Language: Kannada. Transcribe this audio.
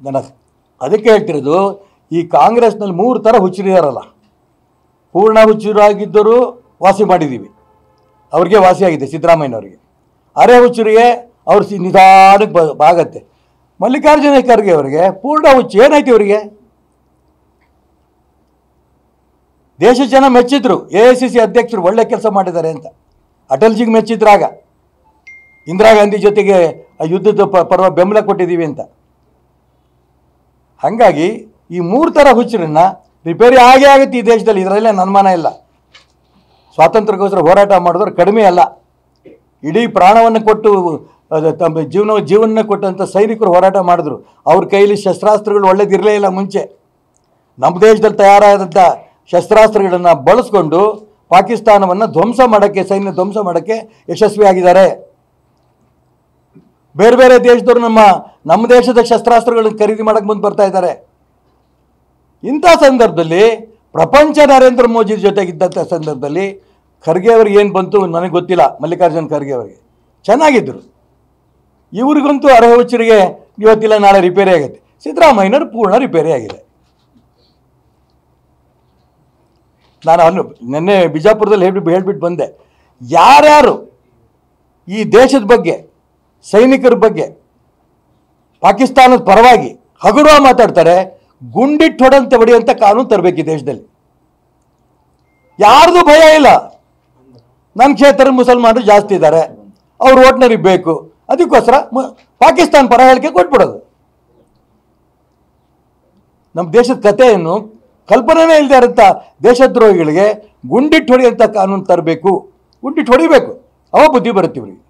ನಾನು ಅದಕ್ಕೆ ಹೇಳ್ತಿರೋದು, ಈ ಕಾಂಗ್ರೆಸ್ನಲ್ಲಿ 3 ಥರ ಹುಚ್ಚರಿದಾರಲ್ಲ. ಪೂರ್ಣ ಹುಚ್ಚರಾಗಿದ್ದರೂ ವಾಸಿ ಮಾಡಿದ್ದೀವಿ, ಅವ್ರಿಗೆ ವಾಸಿಯಾಗಿದೆ ಸಿದ್ದರಾಮಯ್ಯನವ್ರಿಗೆ. ಅರೆ ಹುಚ್ಚರಿಗೆ ಅವ್ರು ನಿಧಾನಕ್ಕೆ ಆಗತ್ತೆ. ಮಲ್ಲಿಕಾರ್ಜುನ ಖರ್ಗೆ ಅವರಿಗೆ ಪೂರ್ಣ ಹುಚ್ಚು. ಏನಾಯ್ತು ಇವರಿಗೆ? ದೇಶ ಜನ ಮೆಚ್ಚಿದ್ರು, AICC ಅಧ್ಯಕ್ಷರು ಒಳ್ಳೆ ಕೆಲಸ ಮಾಡಿದ್ದಾರೆ ಅಂತ. ಅಟಲ್ಜಿಗೆ ಮೆಚ್ಚಿದ್ರಾಗ, ಇಂದಿರಾ ಗಾಂಧಿ ಜೊತೆಗೆ ಯುದ್ಧದ ಪರ್ವ ಬೆಂಬಲ ಕೊಟ್ಟಿದ್ದೀವಿ ಅಂತ. ಹಾಗಾಗಿ ಈ 3 ಥರ ಹುಚ್ಚರನ್ನ ರಿಪೇರಿ ಆಗೇ ಆಗುತ್ತೆ ಈ ದೇಶದಲ್ಲಿ, ಇದರಲ್ಲೇ ಅನುಮಾನ ಇಲ್ಲ. ಸ್ವಾತಂತ್ರ್ಯಕ್ಕೋಸ್ಕರ ಹೋರಾಟ ಮಾಡಿದವರು ಕಡಿಮೆ ಅಲ್ಲ. ಇಡೀ ಪ್ರಾಣವನ್ನು ಕೊಟ್ಟು ತಮ್ಮ ಜೀವನ ಕೊಟ್ಟಂಥ ಸೈನಿಕರು ಹೋರಾಟ ಮಾಡಿದ್ರು. ಅವ್ರ ಕೈಲಿ ಶಸ್ತ್ರಾಸ್ತ್ರಗಳು ಒಳ್ಳೇದಿರಲೇ ಇಲ್ಲ ಮುಂಚೆ. ನಮ್ಮ ದೇಶದಲ್ಲಿ ತಯಾರಾದಂಥ ಶಸ್ತ್ರಾಸ್ತ್ರಗಳನ್ನು ಬಳಸ್ಕೊಂಡು ಪಾಕಿಸ್ತಾನವನ್ನು ಧ್ವಂಸ ಮಾಡೋಕ್ಕೆ, ಸೈನ್ಯ ಧ್ವಂಸ ಮಾಡೋಕ್ಕೆ ಯಶಸ್ವಿಯಾಗಿದ್ದಾರೆ. ಬೇರೆ ಬೇರೆ ದೇಶದವರು ನಮ್ಮ ದೇಶದ ಶಸ್ತ್ರಾಸ್ತ್ರಗಳನ್ನು ಖರೀದಿ ಮಾಡೋಕ್ಕೆ ಮುಂದೆ ಬರ್ತಾ ಇದ್ದಾರೆ. ಇಂಥ ಸಂದರ್ಭದಲ್ಲಿ ಪ್ರಪಂಚ ನರೇಂದ್ರ ಮೋದಿ ಜೊತೆಗಿದ್ದಂಥ ಸಂದರ್ಭದಲ್ಲಿ ಖರ್ಗೆ ಅವ್ರಿಗೆ ಏನು ಬಂತು ನನಗೆ ಗೊತ್ತಿಲ್ಲ. ಮಲ್ಲಿಕಾರ್ಜುನ್ ಖರ್ಗೆ ಅವರಿಗೆ ಚೆನ್ನಾಗಿದ್ದರು. ಇವ್ರಿಗಂತೂ ಅರ್ಹ ಹುಚ್ಚರಿಗೆ ಇವತ್ತಿಲ್ಲ ನಾಳೆ ರಿಪೇರಿ ಆಗುತ್ತೆ. ಸಿದ್ದರಾಮಯ್ಯನವರು ಪೂರ್ಣ ರಿಪೇರಿ ಆಗಿದೆ. ನಾನು ನಿನ್ನೆ ಬಿಜಾಪುರದಲ್ಲಿ ಹೇಳ್ಬಿಟ್ಟು ಬಂದೆ, ಯಾರ್ಯಾರು ಈ ದೇಶದ ಬಗ್ಗೆ, ಸೈನಿಕರ ಬಗ್ಗೆ, ಪಾಕಿಸ್ತಾನದ ಪರವಾಗಿ ಹಗುರವ ಮಾತಾಡ್ತಾರೆ, ಗುಂಡಿಟ್ಟು ಹೊಡೆಂತೆ ಹೊಡೆಯುವಂಥ ಕಾನೂನು ತರಬೇಕು ಈ ದೇಶದಲ್ಲಿ. ಯಾರ್ದು ಭಯ ಇಲ್ಲ. ನನ್ನ ಕ್ಷೇತ್ರದ ಮುಸಲ್ಮಾನರು ಜಾಸ್ತಿ ಇದ್ದಾರೆ, ಅವ್ರು ಓಟ್ನರಿಗೆ ಬೇಕು, ಅದಕ್ಕೋಸ್ಕರ ಪಾಕಿಸ್ತಾನ ಪರ ಹೇಳಿಕೆ ಕೊಟ್ಬಿಡೋದು. ನಮ್ಮ ದೇಶದ ಕಥೆಯನ್ನು ಕಲ್ಪನೆನೇ ಇಲ್ಲದೆ ಇರೋಂಥ ದೇಶದ್ರೋಹಿಗಳಿಗೆ ಗುಂಡಿಟ್ಟು ಹೊಡೆಯುವಂಥ ಕಾನೂನು ತರಬೇಕು. ಗುಂಡಿಟ್ಟು ಹೊಡಿಬೇಕು, ಅವ ಬುದ್ಧಿ ಬರುತ್ತೆ ಇವ್ರಿಗೆ.